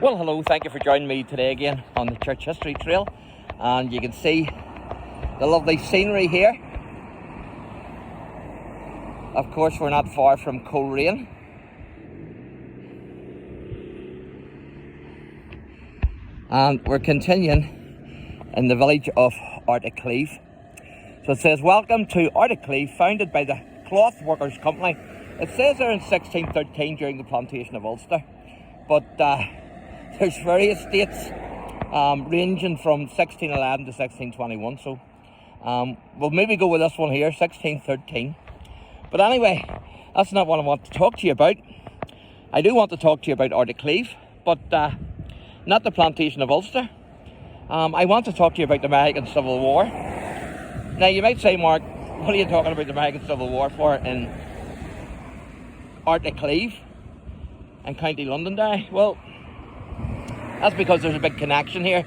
Well, hello, thank you for joining me today again on the Church History Trail. And you can see the lovely scenery here. Of course, we're not far from COLERAINE. And we're continuing in the village of ARTICLAVE. So it says, welcome to ARTICLAVE, founded by the Cloth Workers' Company. It says there in 1613 during the plantation of Ulster. But there's various dates ranging from 1611 to 1621. So we'll maybe go with this one here, 1613. But anyway, that's not what I want to talk to you about. I do want to talk to you about ARTICLAVE, but not the plantation of Ulster. I want to talk to you about the American Civil War. Now you might say, Mark, what are you talking about the American Civil War for in ARTICLAVE and County Londonderry? Well, that's because there's a big connection here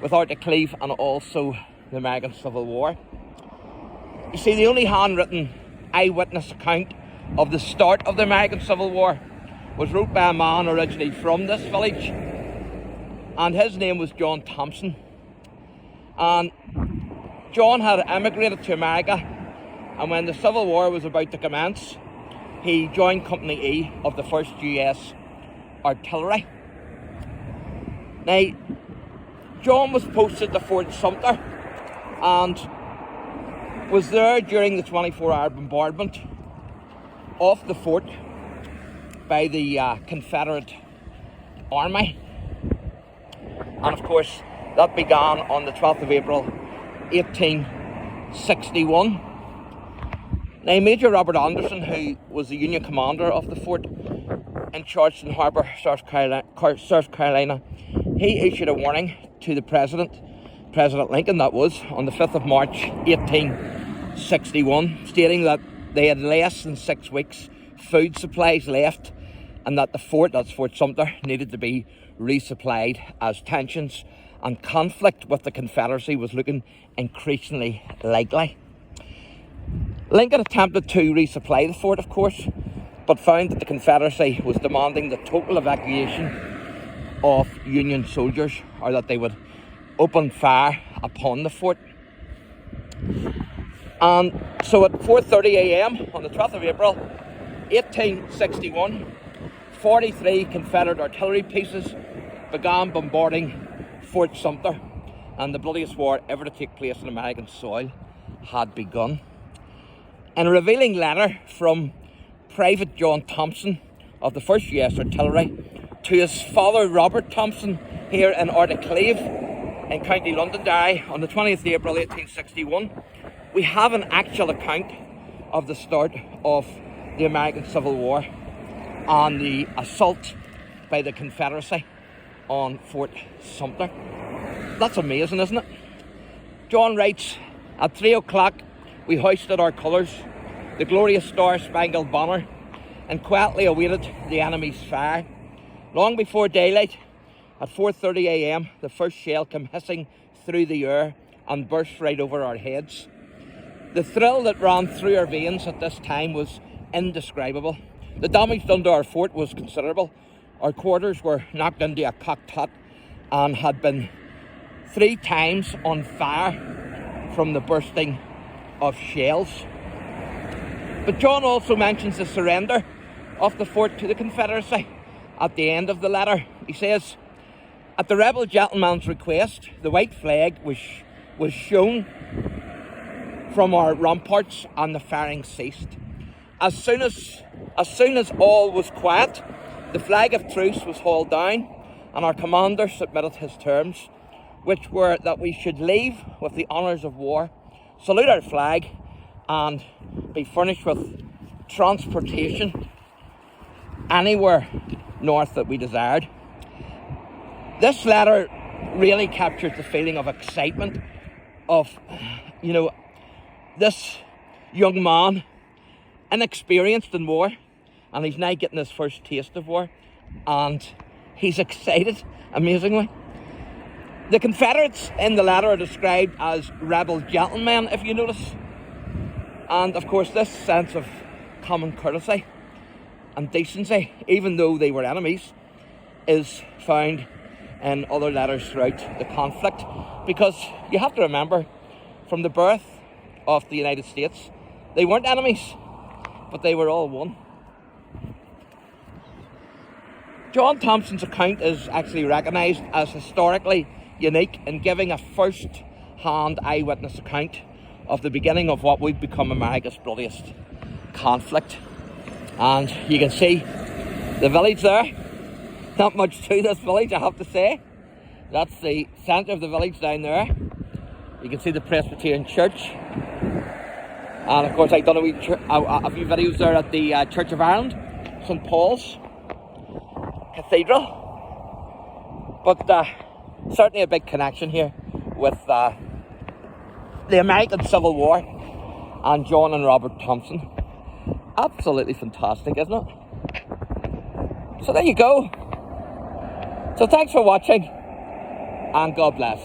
with ARTICLAVE and also the American Civil War. You see, the only handwritten eyewitness account of the start of the American Civil War was wrote by a man originally from this village, and his name was John Thompson. And John had emigrated to America, and when the Civil War was about to commence, he joined Company E of the 1st US Artillery. Now, John was posted to Fort Sumter and was there during the 24-hour bombardment of the fort by the Confederate Army. And of course, that began on the 12th of April, 1861. Now, Major Robert Anderson, who was the Union commander of the fort in Charleston Harbor, South Carolina, he issued a warning to the President Lincoln, that was, on the 5th of March, 1861, stating that they had less than 6 weeks' food supplies left and that the fort, that's Fort Sumter, needed to be resupplied as tensions and conflict with the Confederacy was looking increasingly likely. Lincoln attempted to resupply the fort, of course, but found that the Confederacy was demanding the total evacuation of Union soldiers, or that they would open fire upon the fort. And so at 4:30 a.m. on the 12th of April, 1861, 43 Confederate artillery pieces began bombarding Fort Sumter, and the bloodiest war ever to take place on American soil had begun. In a revealing letter from Private John Thompson of the 1st US Artillery to his father Robert Thompson here in ARTICLAVE in County Londonderry on the 20th of April 1861, we have an actual account of the start of the American Civil War and the assault by the Confederacy on Fort Sumter. That's amazing, isn't it? John writes, at 3 o'clock we hoisted our colours, the glorious star-spangled banner, and quietly awaited the enemy's fire. Long before daylight, at 4:30 a.m, the first shell came hissing through the air and burst right over our heads. The thrill that ran through our veins at this time was indescribable. The damage done to our fort was considerable. Our quarters were knocked into a cocked hut and had been 3 times on fire from the bursting of shells. But John also mentions the surrender of the fort to the Confederacy at the end of the letter. He says, at the rebel gentleman's request, the white flag was shown from our ramparts and the firing ceased. As soon as all was quiet, the flag of truce was hauled down and our commander submitted his terms, which were that we should leave with the honours of war, salute our flag, and be furnished with transportation anywhere north that we desired. This letter really captures the feeling of excitement of, this young man, inexperienced in war, and he's now getting his first taste of war, and he's excited, amazingly. The Confederates in the letter are described as rebel gentlemen, if you notice. And of course, this sense of common courtesy and decency, even though they were enemies, is found in other letters throughout the conflict, because you have to remember, from the birth of the United States, they weren't enemies, but they were all one. John Thompson's account is actually recognised as historically unique in giving a first-hand eyewitness account of the beginning of what would become America's bloodiest conflict. And you can see the village there. Not much to this village, I have to say. That's the centre of the village down there. You can see the Presbyterian Church. And of course I've done a few videos there at the Church of Ireland, St Paul's Cathedral. But certainly a big connection here with the American Civil War and John and Robert Thompson. Absolutely fantastic, isn't it? So there you go. So thanks for watching, and God bless.